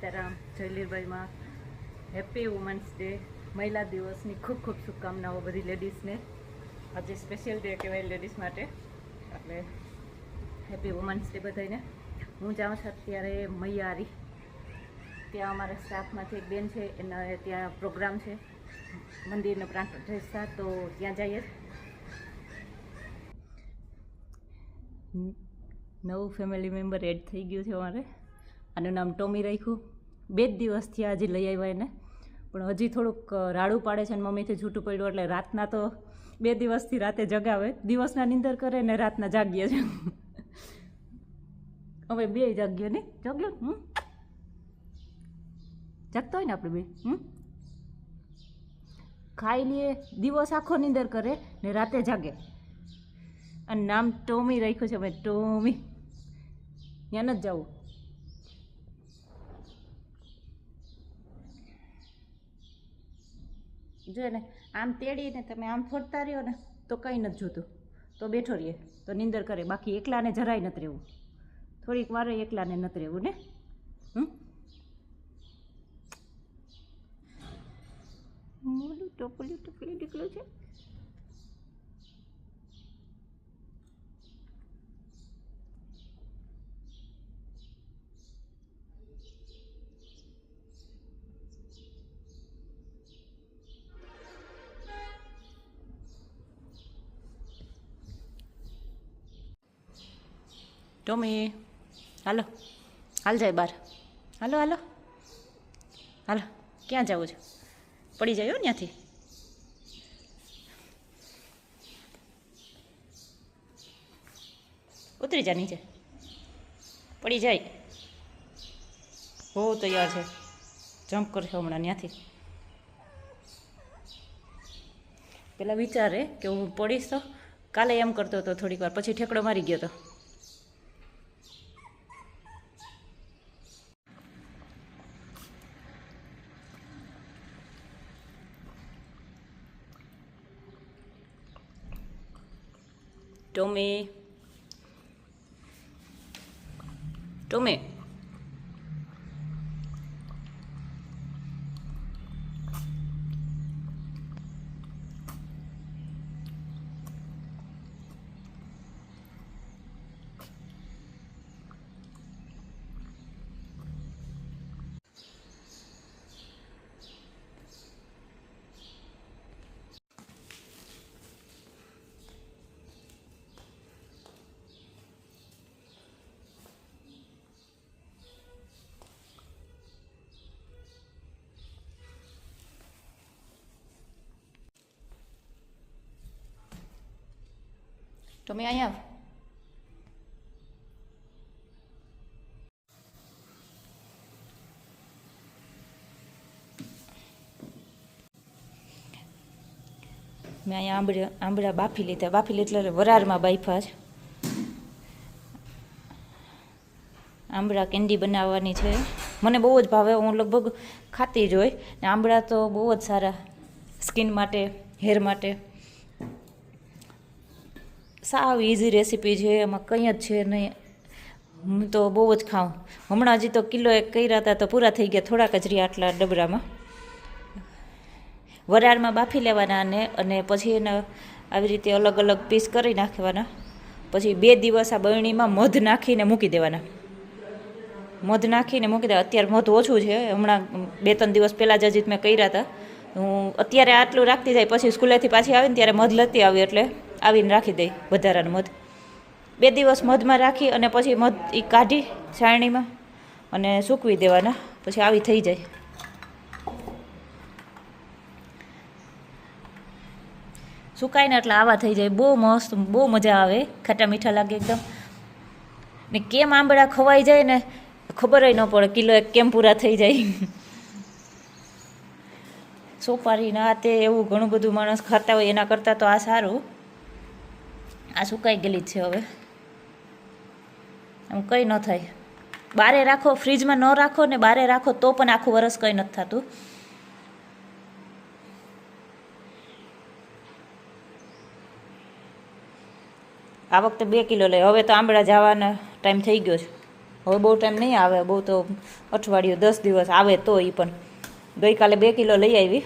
સીતારામ. જય લીરબાઈમાં happy women's day, મહિલા દિવસની ખૂબ ખૂબ શુભકામનાઓ બધી લેડીઝને. આજે સ્પેશિયલ ડે કહેવાય લેડીઝ માટે, એટલે હેપી વુમન્સ ડે બધાને. હું જાઉં છું અત્યારે મૈયારી, ત્યાં અમારા સ્ટાફમાંથી એક બેન છે, એના ત્યાં પ્રોગ્રામ છે, મંદિરનો પ્રાણ પ્રતિષ્ઠા, તો ત્યાં જઈએ. નવું ફેમિલી મેમ્બર એડ થઈ ગયું છે અમારે. આનું નામ ટોમી રાખ્યું. 2 દિવસથી હજી લઈ આવ્યા એને, પણ હજી થોડુંક રાડું પાડે છે અને મમ્મીથી છૂટું પડ્યું, એટલે રાતના તો 2 દિવસથી રાતે જગાવે, દિવસના નીંદર કરે ને રાતના જાગીએ છે. હવે 2 જાગ્યો ને જાગ્યો. જાગતો હોય ને આપણે 2 ખાઈ લઈએ, દિવસ આખો નીંદર કરે ને રાતે જાગે. અને નામ ટોમી રાખ્યું છે ભાઈ, ટોમી. ત્યાં નથી જવું. જો ને આમ તેડીને તમે આમ ફરતા રહ્યો ને તો કંઈ નથી જોતું, તો બેઠો રહીએ તો નીંદર કરે. બાકી એકલાને જરાય નથી રહેવું, થોડીક વાર એકલાને નથી રહેવું ને. મોલું ટોપલું ટોપલું નીકળ્યું છે. ટોમી હાલો, હાલ જાય બહાર. હાલો હાલો હાલો, ક્યાં જવું છે? પડી જાય ત્યાંથી. ઉતરી જા નીચે, પડી જાય. બહુ તૈયાર છે, જમ્પ કરશે હમણાં ત્યાંથી. પેલા વિચારે કે હું પડીશ તો, કાલે એમ કરતો હતો થોડીક વાર, પછી ઠેકડો મારી ગયો હતો. ટોમી ટોમી ટોમી અહીંયા આવ. મેં અહીંયા આંબળા બાફી લીધા એટલે વરાળમાં બાફા જ. આંબળા કેન્ડી બનાવવાની છે, મને બહુ જ ભાવે, હું લગભગ ખાતી જ હોય. ને આંબળા તો બહુ જ સારા સ્કિન માટે, હેર માટે. સાવ ઇઝી રેસીપી છે, એમાં કંઈ જ છે નહીં. હું તો બહુ જ ખાઉં. હમણાં હજી તો કિલો 1 કર્યા હતા તો પૂરા થઈ ગયા, થોડાક જ રહ્યા આટલા ડબરામાં. વરાળમાં બાફી લેવાના અને પછી એને આવી રીતે અલગ અલગ પીસ કરી નાખવાના. પછી 2 દિવસ આ બરણીમાં મધ નાખીને મૂકી દેવાના. મધ નાખીને મૂકી દેવા. અત્યારે મધ ઓછું છે, હમણાં 2-3 દિવસ પહેલાં જ હજી મેં કર્યા હતા. હું અત્યારે આટલું રાખતી જાય, પછી સ્કૂલેથી પાછી આવીને ત્યારે મધ લેતી આવી, એટલે આવીને રાખી દઈ વધારાનું મધ. 2 દિવસ મધમાં રાખી અને પછી મધ એ કાઢી છાણીમાં અને સૂકવી દેવાના, પછી આવી થઈ જાય. સુકાય ને એટલે આવા થઈ જાય. બહુ મસ્ત, બહુ મજા આવે, ખાટા મીઠા લાગે એકદમ. ને કેમ આંબળા ખવાઈ જાય ને ખબર ન પડે, કિલો 1 કેમ પૂરા થઈ જાય. સોપારી ના તે એવું ઘણું બધું માણસ ખાતા હોય, એના કરતાં તો આ સારું. આ સુકાઈ ગયેલી જ છે હવે, એમ કંઈ ન થાય. બારે રાખો, ફ્રીજમાં ન રાખો ને બારે રાખો તો પણ આખું વરસ કંઈ નથી થતું. આ વખતે 2 કિલો લઈ. હવે તો આંબળા જવાના ટાઈમ થઈ ગયો છે. હવે બહુ ટાઈમ નહીં આવે, બહુ તો અઠવાડિયું 10 દિવસ આવે તો. એ પણ ગઈકાલે 2 કિલો લઈ આવી.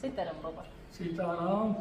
સીતારામ બાપા. સીતારામ.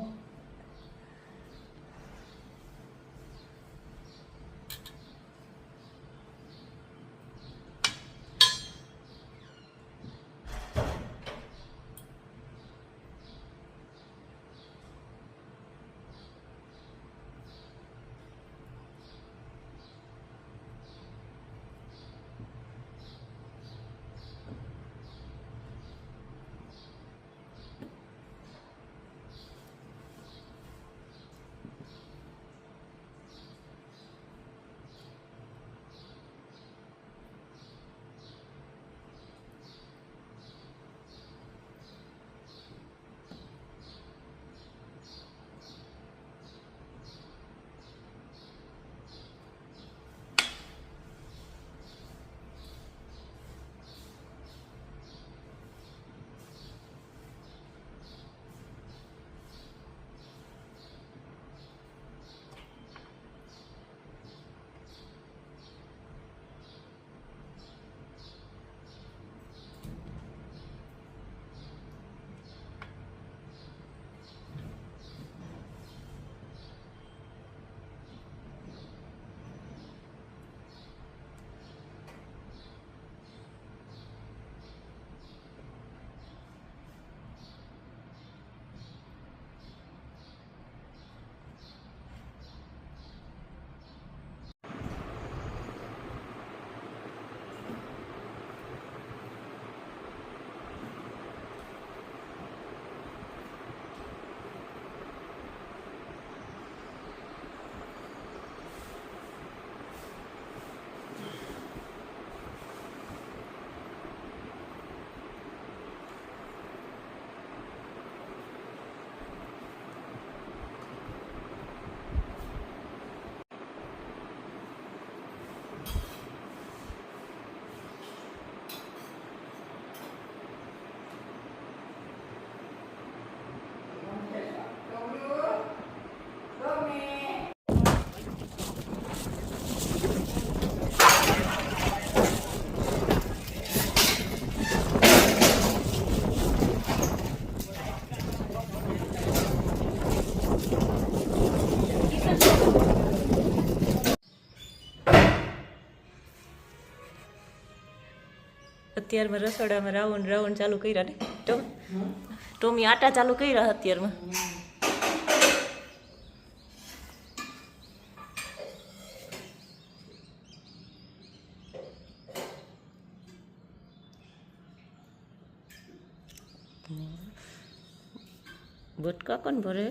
અત્યારમાં રસોડામાં રાઉન્ડ ચાલુ કર્યા ને ટોમી આટા ચાલુ કર્યા અત્યારમાં. બટકા કોણ ભરે?